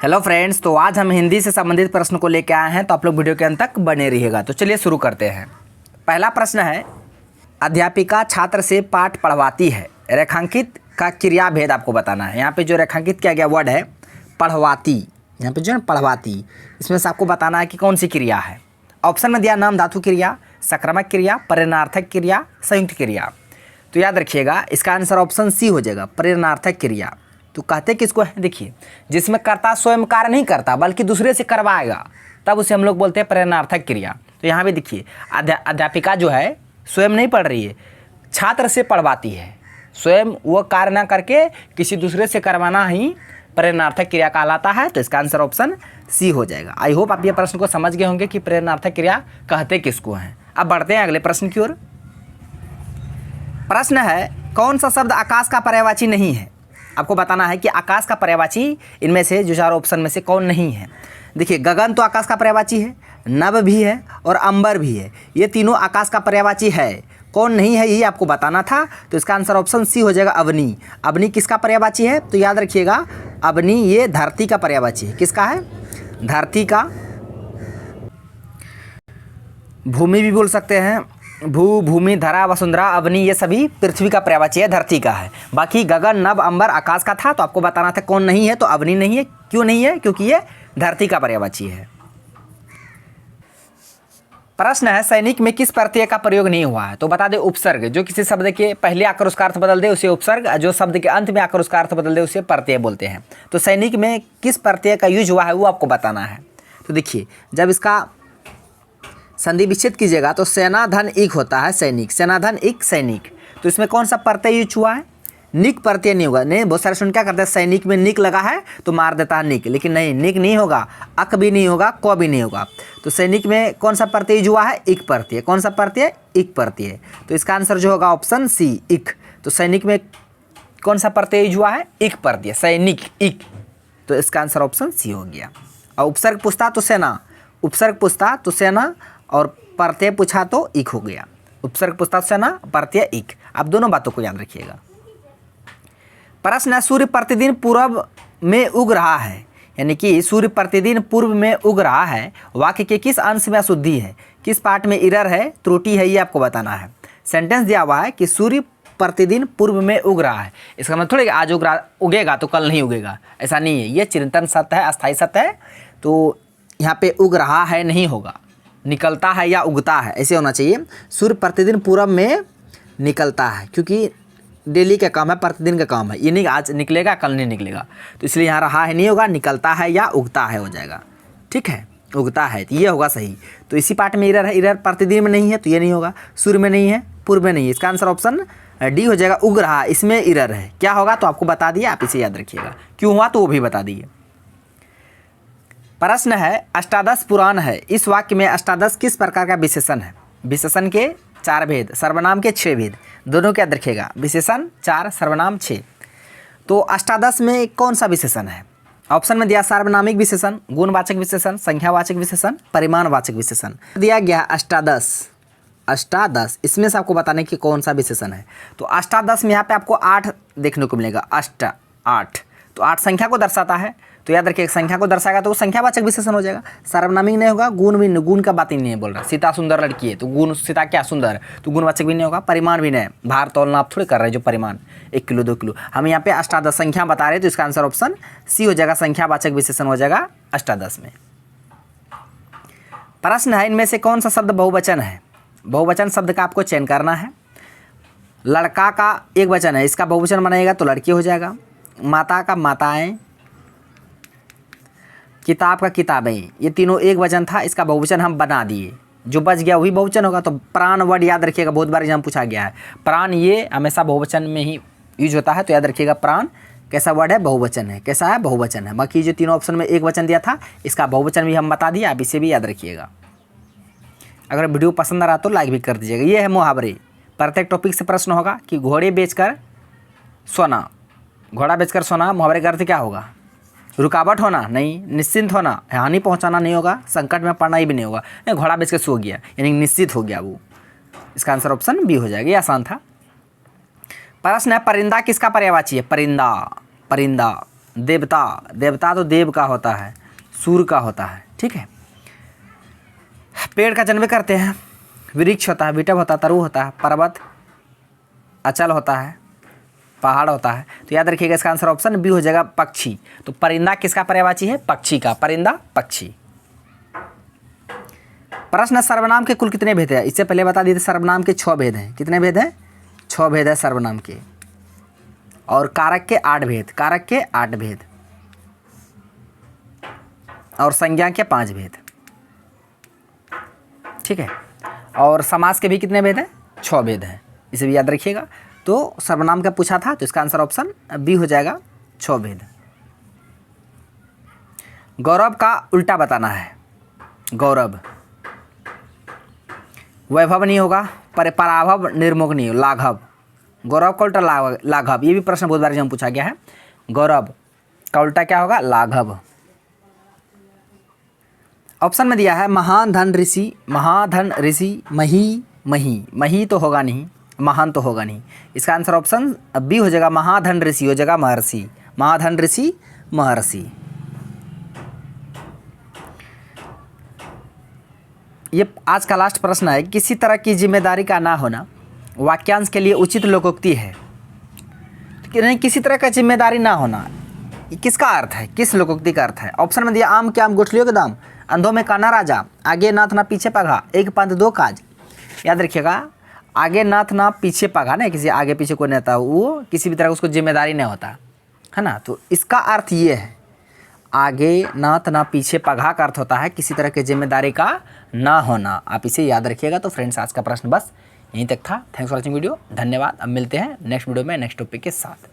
Hello friends, तो आज हम हिंदी से संबंधित प्रश्न को लेकर आए हैं, तो आप लोग वीडियो के अंत तक बने रहिएगा। तो चलिए शुरू करते हैं। पहला प्रश्न है, अध्यापिका छात्र से पाठ पढ़वाती है, रेखांकित का क्रिया भेद आपको बताना है। यहाँ पे जो रेखांकित किया गया वर्ड है पढ़वाती, यहाँ पे जो है पढ़वाती, इसमें से आपको बताना है कि कौन सी क्रिया है। ऑप्शन में दिया नाम धातु क्रिया, सक्रामक क्रिया, प्रेरणार्थक क्रिया, संयुक्त क्रिया। तो याद रखिएगा इसका आंसर ऑप्शन सी हो जाएगा, प्रेरणार्थक क्रिया। तो कहते किसको है, देखिए जिसमें कर्ता स्वयं कार्य नहीं करता बल्कि दूसरे से करवाएगा, तब उसे हम लोग बोलते हैं प्रेरणार्थक क्रिया। तो यहाँ पे देखिए अध्यापिका जो है स्वयं नहीं पढ़ रही है, छात्र से पढ़वाती है। स्वयं वो कार्य ना करके किसी दूसरे से करवाना ही प्रेरणार्थक क्रिया कहलाता है। तो इसका आंसर ऑप्शन सी हो जाएगा। आई होप आप ये प्रश्न को समझ गए होंगे कि प्रेरणार्थक क्रिया कहते किसको हैं। अब बढ़ते हैं अगले प्रश्न की ओर। प्रश्न है, कौन सा शब्द आकाश का पर्यायवाची नहीं है। आपको बताना है कि आकाश का पर्यायवाची इनमें से जो चार ऑप्शन में से कौन नहीं है। देखिए गगन तो आकाश का पर्यायवाची है, नभ भी है और अंबर भी है, ये तीनों आकाश का पर्यायवाची है। कौन नहीं है ये आपको बताना था। तो इसका आंसर ऑप्शन सी हो जाएगा, अवनी। अवनी किसका पर्यायवाची है, तो याद रखिएगा अवनी ये धरती का पर्यायवाची है। किसका है, धरती का। भूमि भी बोल सकते हैं, भू, भूमि, धरा, वसुंधरा, अवनी, ये सभी पृथ्वी का पर्यायवाची है, धरती का है। बाकी गगन, नभ, अंबर आकाश का था, तो आपको बताना था कौन नहीं है। तो अवनी नहीं है। क्यों नहीं है, क्योंकि ये धरती का पर्यायवाची है। प्रश्न है, सैनिक में किस प्रत्यय का प्रयोग नहीं हुआ है। तो बता दे उपसर्ग। जो किसी शब्द के पहले आकर उसका अर्थ बदल दे उसे उपसर्ग, जो शब्द के अंत में आकर उसका अर्थ बदल दे उसे प्रत्यय बोलते हैं। तो सैनिक में किस प्रत्यय का यूज हुआ है वो आपको बताना है। तो देखिए जब इसका संधि विच्छेद कीजिएगा तो सेना धन इक होता है, सैनिक, सेना धन इक सैनिक। तो इसमें कौन सा प्रत्यय यूज हुआ है, निक प्रत्यय नहीं होगा। नहीं, बहुत सारे स्टूडेंट क्या करते हैं, सैनिक में निक लगा है तो मार देता है निक, लेकिन नहीं, निक नहीं होगा, अक भी नहीं होगा, क भी नहीं होगा। तो सैनिक में कौन सा प्रत्यय यूज हुआ है, इक प्रत्यय। कौन सा प्रत्यय, इक प्रत्यय। तो इसका आंसर जो होगा ऑप्शन सी, इक। तो सैनिक में कौन सा प्रत्यय यूज हुआ है, इक प्रत्यय, सैनिक, इक। तो इसका आंसर ऑप्शन सी हो गया। और उपसर्ग पूछता तो सेना, उपसर्ग पूछता तो सेना, और प्रत्यय पूछा तो इक हो गया। उपसर्ग पूछता सेना, प्रत्यय इक। आप दोनों बातों को याद रखिएगा। प्रश्न है, सूर्य प्रतिदिन पूर्व में उग रहा है, यानी कि सूर्य प्रतिदिन पूर्व में उग रहा है, वाक्य के किस अंश में अशुद्धि है, किस पार्ट में एरर है, त्रुटि है, ये आपको बताना है। सेंटेंस दिया हुआ है कि सूर्य प्रतिदिन पूर्व में उग रहा है। इसका मतलब थोड़ी आज उगेगा तो कल नहीं उगेगा, ऐसा नहीं है। ये चिरंतन सत्य है, अस्थायी सत्य है। तो यहाँ पे उग रहा है नहीं होगा, निकलता है या उगता है, ऐसे होना चाहिए। सूर्य प्रतिदिन पूरब में निकलता है, क्योंकि डेली का काम है, प्रतिदिन का काम है। ये नहीं आज निकलेगा कल नहीं निकलेगा, तो इसलिए यहाँ रहा है नहीं होगा, निकलता है या उगता है हो जाएगा। ठीक है, उगता है तो ये होगा सही। तो इसी पार्ट में एरर है, एरर प्रतिदिन में नहीं है तो ये नहीं होगा, सूर्य में नहीं है, पूर्व में नहीं है। इसका आंसर ऑप्शन डी हो जाएगा, उग रहा, इसमें एरर है। क्या होगा तो आपको बता दिए, आप इसे याद रखिएगा। क्यों हुआ तो वो भी बता दिए। प्रश्न है, अष्टादश पुराण है, इस वाक्य में अष्टादश किस प्रकार का विशेषण है। विशेषण के 4 भेद, सर्वनाम के 6 भेद, दोनों को याद रखिएगा। विशेषण 4, सर्वनाम 6। तो अष्टादश में कौन सा विशेषण है। ऑप्शन में दिया सार्वनामिक विशेषण, गुणवाचक विशेषण, संख्यावाचक विशेषण, परिमाणवाचक विशेषण। दिया गया अष्टादश, अष्टादश, इसमें से आपको बताने की कौन सा विशेषण है। तो अष्टादश में यहाँ पे आपको 8 देखने को मिलेगा, अष्ट 8। तो 8 संख्या को दर्शाता है, तो याद रखिए संख्या को दर्शाएगा तो वो संख्यावाचक विशेषण हो जाएगा। सार्वनामिक नहीं होगा, गुण भी, गुण का बात ही नहीं बोल रहा। सीता सुंदर लड़की है तो गुण, सीता क्या सुंदर, तो गुणवाचक भी नहीं होगा। परिमाण भी नहीं, भार तौलना आप थोड़ी कर रहे हैं, जो परिमाण 1 किलो 2 किलो, हम यहाँ पे अष्टादश संख्या बता रहे हैं। तो इसका आंसर ऑप्शन सी हो जाएगा, संख्यावाचक विशेषण हो जाएगा अष्टादश में। प्रश्न है, इनमें से कौन सा शब्द बहुवचन है। बहुवचन शब्द का आपको चयन करना है। लड़का का एक वचन है, इसका बहुवचन बनाएगा तो लड़की हो जाएगा। माता का माताएं, किताब का किताबें, ये तीनों एक वचन था, इसका बहुवचन हम बना दिए, जो बच गया वही बहुवचन होगा। तो प्राण वर्ड याद रखिएगा, बहुत बार एग्जाम पूछा गया है। प्राण ये हमेशा बहुवचन में ही यूज होता है, तो याद रखिएगा प्राण कैसा वर्ड है, बहुवचन है। कैसा है, बहुवचन है। बाकी जो तीनों ऑप्शन में एक वचन दिया था, इसका बहुवचन भी हम बता दिए, आप इसे भी याद रखिएगा। अगर वीडियो पसंद आ रहा तो लाइक भी कर दीजिएगा। ये है मुहावरे, प्रत्येक टॉपिक से प्रश्न होगा कि घोड़े बेचकर सोना, घोड़ा बेचकर सोना, मुहावरे का अर्थ क्या होगा। रुकावट होना नहीं, निश्चिंत होना, हानि पहुंचाना नहीं होगा, संकट में पड़ना ही भी नहीं होगा। नहीं, घोड़ा बेच के सो गया यानी निश्चित हो गया वो। इसका आंसर ऑप्शन बी हो जाएगा, ये आसान था। प्रश्न है, परिंदा किसका पर्यायवाची है। परिंदा, परिंदा देवता, देवता तो देव का होता है, सूर्य का होता है, ठीक है। पेड़ का जन्म करते हैं, वृक्ष होता है, विटब होता है, तरु होता है, पर्वत, अचल होता है, पहाड़ होता है। तो याद रखिएगा इसका आंसर ऑप्शन बी हो जाएगा पक्षी। तो परिंदा किसका पर्यायवाची है? पक्षी का, परिंदा पक्षी। प्रश्न, सर्वनाम के कुल कितने भेद हैं? इससे पहले बता दिए थे सर्वनाम के 6 भेद हैं। कितने भेद हैं? 6 भेद है सर्वनाम के। और कारक के 8 भेद, कारक के 8 भेद, और संज्ञा के 5 भेद, ठीक है। और समास के भी कितने भेद हैं? 6 भेद हैं, इसे भी याद रखिएगा। तो सर्वनाम का पूछा था तो इसका आंसर ऑप्शन बी हो जाएगा, 6 भेद। गौरव का उल्टा बताना है। गौरव, वैभव नहीं होगा, पराभव, निर्मोह नहीं हो, लाघव। गौरव का उल्टा लाघव, ये भी प्रश्न बहुत बार जब पूछा गया है। गौरव का उल्टा क्या होगा? लाघव। ऑप्शन में दिया है महाधन ऋषि, महाधन ऋषि, मही, मही, मही तो होगा नहीं, महान तो होगा नहीं। इसका आंसर ऑप्शन बी हो जाएगा, महाधन ऋषि हो जाएगा महर्षि, महाधन ऋषि महर्षि। ये आज का लास्ट प्रश्न है, किसी तरह की जिम्मेदारी का ना होना वाक्यांश के लिए उचित लोकोक्ति है। कि नहीं, किसी तरह का जिम्मेदारी ना होना, ये किसका अर्थ है, किस लोकोक्ति का अर्थ है? ऑप्शन में दिया आम के आम गुठलियों के दाम, अंधों में काना राजा, आगे नाथ ना पीछे पगा, एक पंथ 2 काज। याद रखिएगा, आगे नाथ ना पीछे पगा, ना किसी आगे पीछे कोई नेता वो किसी भी तरह का उसको जिम्मेदारी नहीं होता है ना। तो इसका अर्थ ये है, आगे नाथ ना पीछे पगा का अर्थ होता है किसी तरह की जिम्मेदारी का ना होना। आप इसे याद रखिएगा। तो फ्रेंड्स, आज का प्रश्न बस यहीं तक था। थैंक्स फॉर वॉचिंग वीडियो, धन्यवाद। अब मिलते हैं नेक्स्ट वीडियो में नेक्स्ट टॉपिक के साथ।